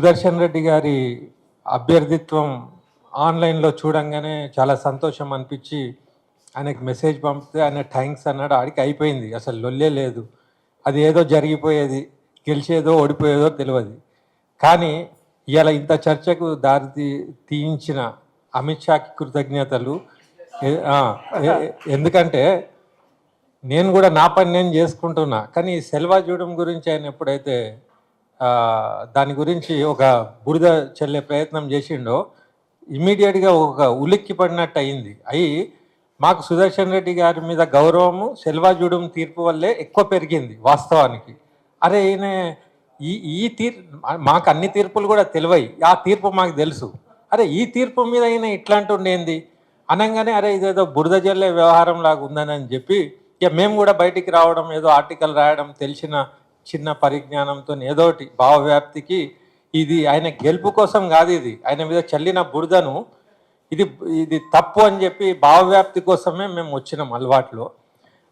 సుదర్శన్ రెడ్డి గారి అభ్యర్థిత్వం ఆన్లైన్లో చూడంగానే చాలా సంతోషం అనిపించి ఆయనకి మెసేజ్ పంపితే ఆయన థ్యాంక్స్ అన్నాడు. ఆడికి అయిపోయింది, అసలు లొల్లే లేదు. అది ఏదో జరిగిపోయేది, గెలిచేదో ఓడిపోయేదో తెలియదు. కానీ ఇలా ఇంత చర్చకు దారి తీయించిన అమిత్ షాకి కృతజ్ఞతలు. ఎందుకంటే నేను కూడా నా పని నేను చేసుకుంటున్నా, కానీ సెల్వా జూడం గురించి ఆయన ఎప్పుడైతే దాని గురించి ఒక బురద చల్లే ప్రయత్నం చేసిండో ఇమీడియట్గా ఒక ఉలిక్కి పడినట్టు అయ్యి మాకు సుదర్శన్ రెడ్డి గారి మీద గౌరవము సెల్వా జూడం తీర్పు వల్లే ఎక్కువ పెరిగింది వాస్తవానికి. అరే ఈయన ఈ మాకు అన్ని తీర్పులు కూడా తెలివై, ఆ తీర్పు మాకు తెలుసు. అరే ఈ తీర్పు మీద అయినా ఇట్లాంటి ఉండేంది అనగానే అరే ఇదేదో బురద జల్లే వ్యవహారం లాగా ఉందని చెప్పి ఇక మేము కూడా బయటికి రావడం, ఏదో ఆర్టికల్ రాయడం, తెలిసిన చిన్న పరిజ్ఞానంతో ఏదోటి భావవ్యాప్తికి ఇది ఆయన గెలుపు కోసం కాదు, ఇది ఆయన మీద చల్లిన బురదను ఇది తప్పు అని చెప్పి భావవ్యాప్తి కోసమే మేము వచ్చినాం అలవాట్లో.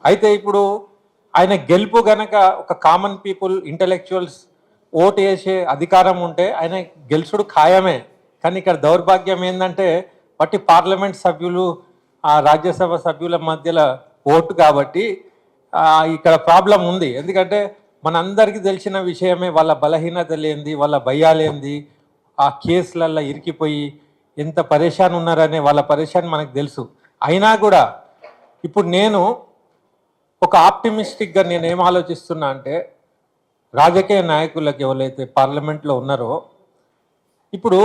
అయితే ఇప్పుడు ఆయన గెలుపు గనక ఒక కామన్ పీపుల్ ఇంటలెక్చువల్స్ ఓటు వేసే అధికారం ఉంటే ఆయన గెలుచుడు ఖాయమే. కానీ ఇక్కడ దౌర్భాగ్యం ఏంటంటే బట్టి పార్లమెంట్ సభ్యులు ఆ రాజ్యసభ సభ్యుల మధ్యలో ఓటు కాబట్టి ఇక్కడ ప్రాబ్లం ఉంది. ఎందుకంటే మనందరికీ తెలిసిన విషయమే, వాళ్ళ బలహీనత లేనిది, వాళ్ళ భయాలేంది, ఆ కేసులల్లో ఇరికిపోయి ఎంత పరేషాన్ ఉన్నారనే వాళ్ళ పరేషాన్ మనకు తెలుసు. అయినా కూడా ఇప్పుడు నేను ఒక ఆప్టిమిస్టిక్గా నేను ఏం ఆలోచిస్తున్నా అంటే రాజకీయ నాయకులకు ఎవరైతే పార్లమెంట్లో ఉన్నారో ఇప్పుడు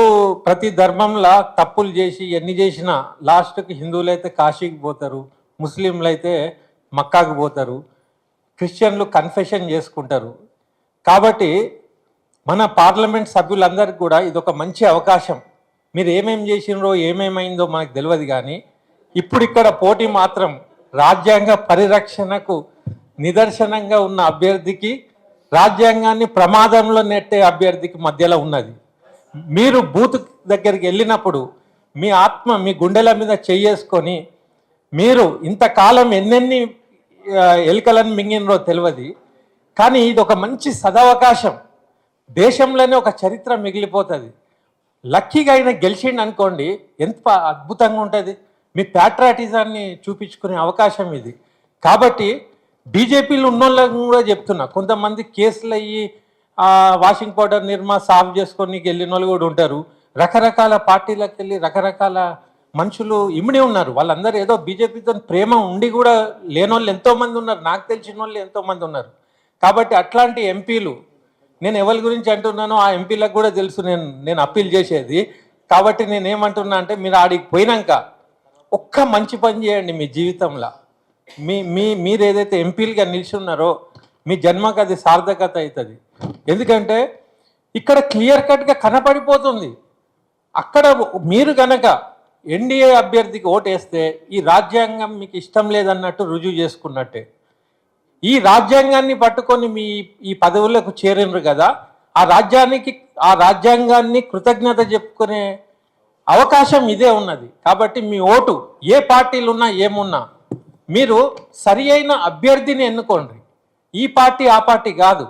ప్రతి ధర్మంలో తప్పులు చేసి ఎన్ని చేసినా లాస్ట్కి హిందువులు అయితే కాశీకి పోతారు, ముస్లింలు అయితే మక్కాకు పోతారు, క్రిస్టియన్లు కన్ఫెషన్ చేసుకుంటారు. కాబట్టి మన పార్లమెంట్ సభ్యులందరికీ కూడా ఇదొక మంచి అవకాశం. మీరు ఏమేం చేసినారో ఏమేమైందో మనకు తెలియదు, కానీ ఇప్పుడు ఇక్కడ పోటీ మాత్రం రాజ్యాంగ పరిరక్షణకు నిదర్శనంగా ఉన్న అభ్యర్థికి, రాజ్యాంగాన్ని ప్రమాదంలో నెట్టే అభ్యర్థికి మధ్యలో ఉన్నది. మీరు బూత్ దగ్గరికి వెళ్ళినప్పుడు మీ ఆత్మ మీ గుండెల మీద చేసుకొని మీరు ఇంతకాలం ఎన్నెన్ని ఎలుకలను మింగినరో తెలియదు, కానీ ఇది ఒక మంచి సదవకాశం. దేశంలోనే ఒక చరిత్ర మిగిలిపోతుంది. లక్కీగా అయినా గెలిచిండు అనుకోండి, ఎంత అద్భుతంగా ఉంటుంది. మీ ప్యాట్రాటిజాన్ని చూపించుకునే అవకాశం ఇది. కాబట్టి బీజేపీలో ఉన్నోళ్ళని కూడా చెప్తున్నా, కొంతమంది కేసులు అయ్యి వాషింగ్ పౌడర్ నిర్మా సాఫ్ చేసుకొని వెళ్ళిన వాళ్ళు కూడా ఉంటారు. రకరకాల పార్టీలకు వెళ్ళి రకరకాల మనుషులు ఇమిడి ఉన్నారు. వాళ్ళందరూ ఏదో బీజేపీతో ప్రేమ ఉండి కూడా లేనోళ్ళు ఎంతోమంది ఉన్నారు, నాకు తెలిసిన వాళ్ళు ఎంతోమంది ఉన్నారు. కాబట్టి అట్లాంటి ఎంపీలు, నేను ఎవరి గురించి అంటున్నానో ఆ ఎంపీలకు కూడా తెలుసు నేను అప్పీల్ చేసేది. కాబట్టి నేనేమంటున్నా అంటే మీరు ఆడికి పోయినాక ఒక్క మంచి పని చేయండి మీ జీవితంలో. మీరు ఏదైతే ఎంపీలుగా నిల్చున్నారో మీ జన్మకు అది సార్థకత అవుతుంది. ఎందుకంటే ఇక్కడ క్లియర్ కట్గా కనపడిపోతుంది. అక్కడ మీరు కనుక ఎన్డీఏ అభ్యర్థికి ఓటేస్తే ఈ రాజ్యాంగం మీకు ఇష్టం లేదన్నట్టు రుజువు చేసుకున్నట్టే. ఈ రాజ్యాంగాన్ని పట్టుకొని ఈ పదవులకు చేరినరు కదా, ఆ రాజ్యాంగాన్ని కృతజ్ఞత చెప్పుకునే అవకాశం ఇదే ఉన్నది. కాబట్టి మీ ఓటు ఏ పార్టీలు ఉన్నా ఏమున్నా మీరు సరి అయిన అభ్యర్థిని ఎన్నుకోండి. ఈ పార్టీ ఆ పార్టీ కాదు.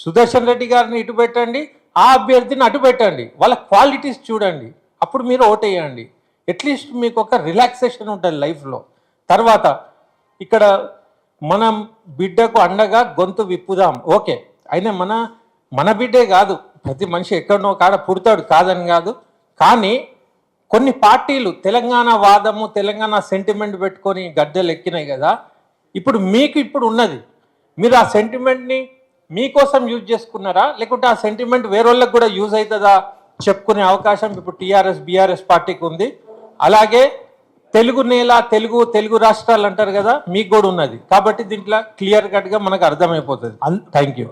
సుదర్శన్ రెడ్డి గారిని ఇటు పెట్టండి, ఆ అభ్యర్థిని అటు పెట్టండి, వాళ్ళ క్వాలిటీస్ చూడండి, అప్పుడు మీరు ఓటేయండి. అట్లీస్ట్ మీకు ఒక రిలాక్సేషన్ ఉంటుంది లైఫ్లో. తర్వాత ఇక్కడ మనం బిడ్డకు అండగా గొంతు విప్పుదాం, ఓకే. అయినా మన బిడ్డే కాదు, ప్రతి మనిషి ఎక్కడనో కాడ పుడతాడు, కాదని కాదు. కానీ కొన్ని పార్టీలు తెలంగాణ వాదము, తెలంగాణ సెంటిమెంట్ పెట్టుకొని గద్దెలు ఎక్కినాయి కదా. ఇప్పుడు ఉన్నది, మీరు ఆ సెంటిమెంట్ని మీకోసం యూజ్ చేసుకున్నారా, లేకుంటే ఆ సెంటిమెంట్ వేరేళ్ళకి కూడా యూజ్ అవుతుందా చెప్పుకునే అవకాశం ఇప్పుడు టీఆర్ఎస్ బీఆర్ఎస్ పార్టీకి ఉంది. అలాగే తెలుగు నేల, తెలుగు రాష్ట్రాలు అంటారు కదా, మీకు కూడా ఉన్నది. కాబట్టి దీంట్లో క్లియర్ కట్గా మనకు అర్థమైపోతుంది. Thank you.